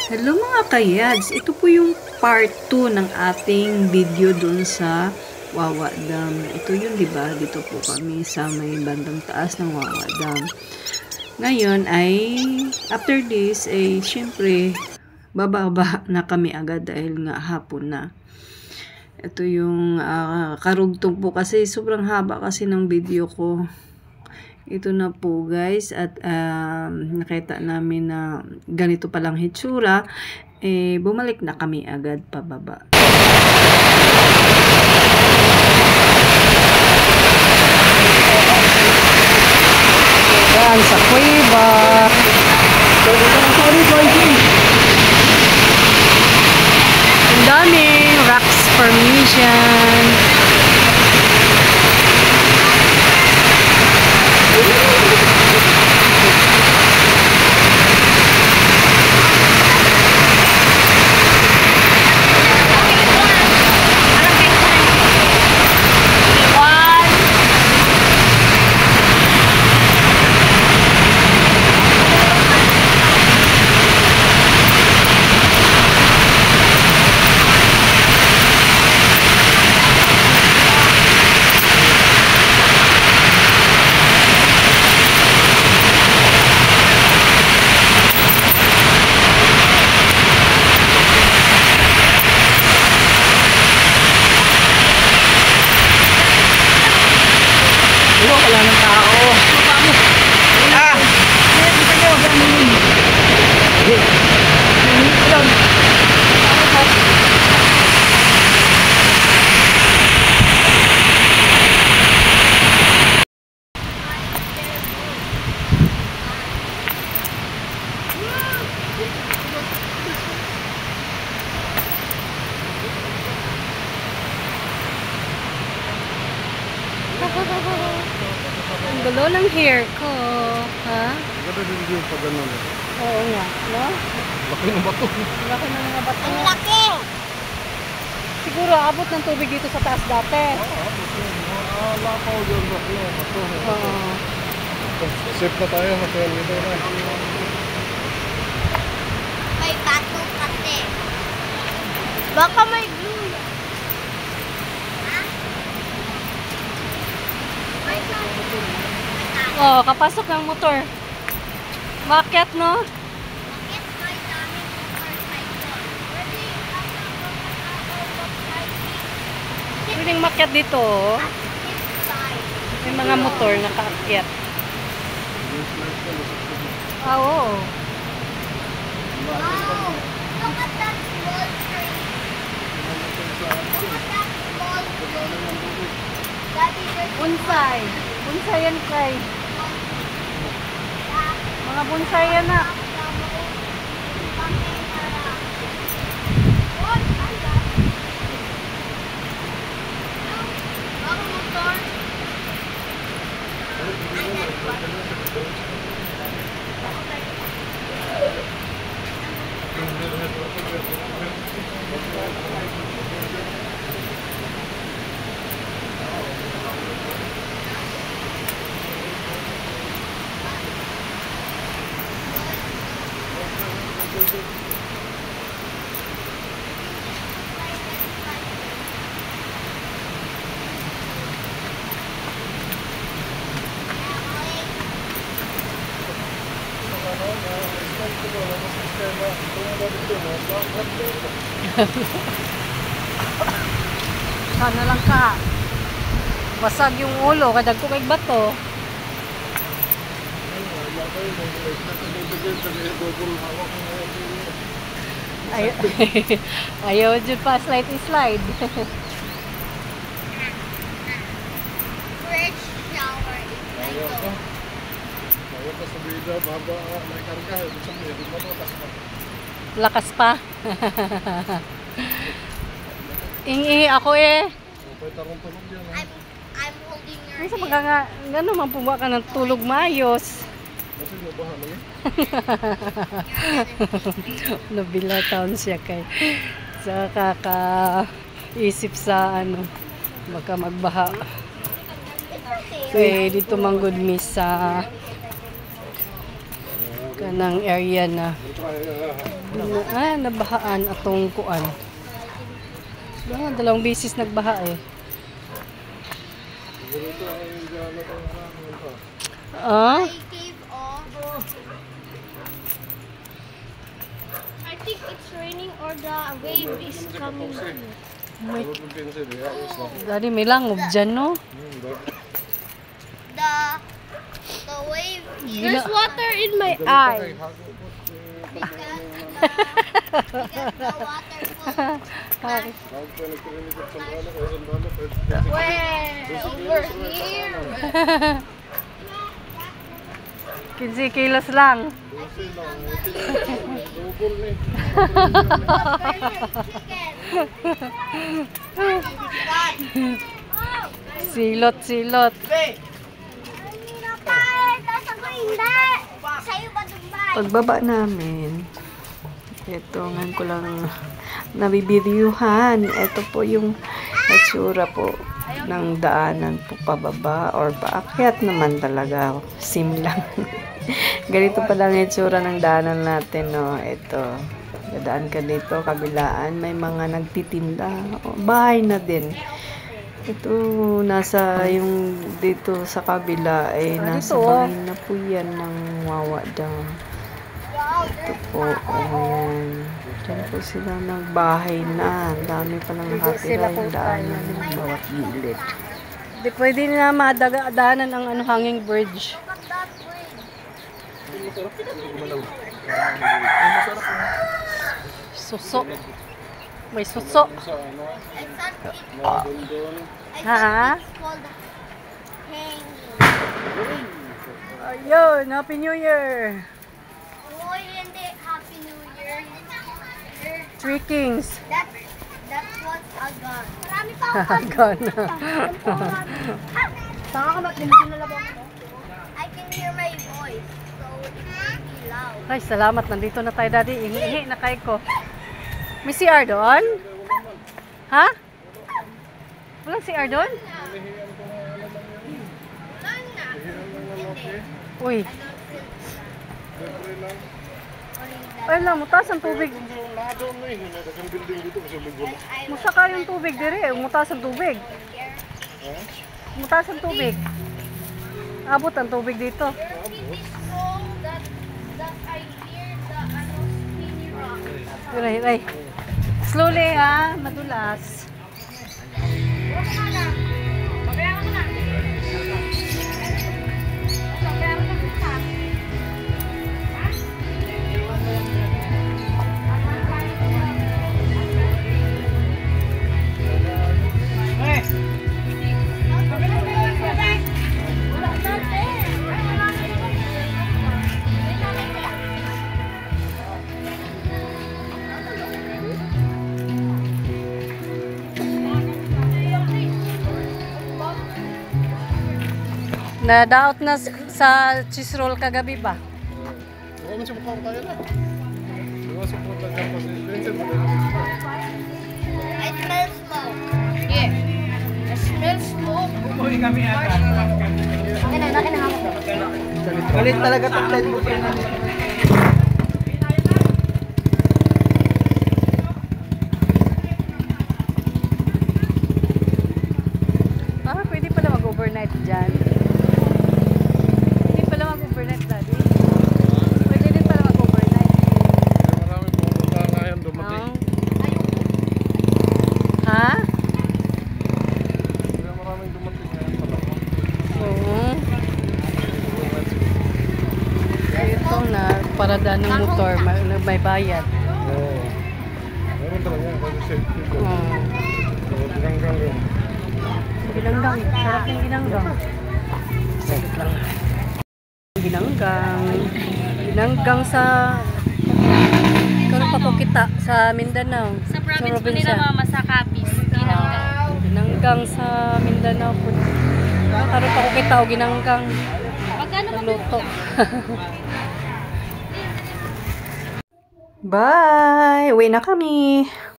Hello mga kayads, ito po yung part 2 ng ating video dun sa Wawa Dam. Ito yun, di ba? Dito po kami sa may bandang taas ng Wawa Dam. Ngayon ay after this ay syempre bababa na kami agad dahil nga hapon na. Ito yung karugtong po kasi sobrang haba kasi ng video ko. Ito na po guys at nakita namin na ganito palang hitsura, bumalik na kami agad pababa. Yan sa kuweba. Ang daming rocks formation. Wala ng tao. Ang gulo ng hair ko. Ha? Ganda din yung pag ano. Oo nga. No? Laki ng bato. Laki ng mga bato. Ang laki! Siguro abot ng tubig dito sa taas dati. Lapaw yung bato. Oo. Safe na tayo. Matuyan dito na. May bato kasi. Baka may glue. Ha? May bato. Oh, kapasok ng motor. Bakit, no? Bakit may daming motorcycle? Pwede yung motorcycle. Pwedeng makyat dito. Oh. Inside. May mga motor nakaakyat. Ah, oo. Wow! Look at that small tree. Look at that small tree. Daddy, there's Bonsai. Bonsai yan, Kay. Mga bonsai yan na. Sana lang ka. Basag yung ulo, kadag ko kay bato. Ayaw dyan pa slide. Fresh shower. Ayaw pa sa bida. Baba may karga. Lakas pa. Ingi ako eh. I'm holding your Ay, sa hand. mga nga, gano'n man pumwa ka ng tulog maayos. Nabila taon siya kay sa kakaisip sa ano, baka magbaha. It's okay. Kaya dito manggod mi sa kanang area na nabahaan atong kuan. Dalawang beses nagbaha eh. I gave off. I think it's raining or the wave is coming. Dari may langob dyan, no? The wave. There's water in my eye. Because the water falls. Where? Over here. 15 kilos lang. Silot, silot. Pagbaba namin, ito ngayon ko lang nabibidyuhan. Ito po yung itsura po ng daanan po pababa or paakyat naman talaga. Sim lang. Ganito pa lang itsura ng daanan natin, no. Ito. Dadaan ka dito, kabilaan. May mga nagtitinda. Bahay na din. Ito, nasa yung dito sa kabila ay nasa bahay na po yan ng Wawa Dam. Ito po, ayan. Diyan po sila nagbahay na. Ang dami pa lang nakatira yung daanan ng bawat gilid. Hindi pwede na madaanan ang hanging bridge. Suso. May suso. Ha? Ayun, Happy New Year! Happy New Year. Three Kings. That was a gun. Marami pa akong Gun. Saka ka mag-dinalaban mo? I can hear my voice. So, it will be loud. Ay, salamat. Nandito na tayo, Daddy. Ihi na kayo ko. May CR doon? Ha? Walang CR doon? Uy. Ay lang, mutas ang tubig. Musaka yung tubig dire. Mutas ang tubig. Mutas ang tubig. Abot ang tubig dito. Ay. Slowly ha, madulas. Na-doubt na sa cheese roll kagabi ba? Huwag mo siya mukhang tayo na. Diba sa pumunta dyan po si Spencer? I smell smoke. Yeah. I smell smoke. Uy, kami ata. Galit talaga tablet mo, pre. Pwede pala mag-overnight dyan. Pwede pala mag-overnight, Daddy. Pwede din pala mag-overnight. Maraming pumunta ngayon dumating. Ha? Maraming dumating ngayon pala. Oo. Ito na, paradaan ng motor, may bayad. Oo. Meron talaga yan, kasi safety ko. Oo. Ganggang yun. Ginanggang. Sarap yung ginanggang. Sarap lang. Ginanggang. Ginanggang sa... Karoon pa po kita sa Mindanao. Sa province po nila mama, sa Capiz, Ginanggang. Ginanggang sa Mindanao po. Karoon pa po kita o ginanggang. Magkano Nagluto. Bye! Uwi na kami.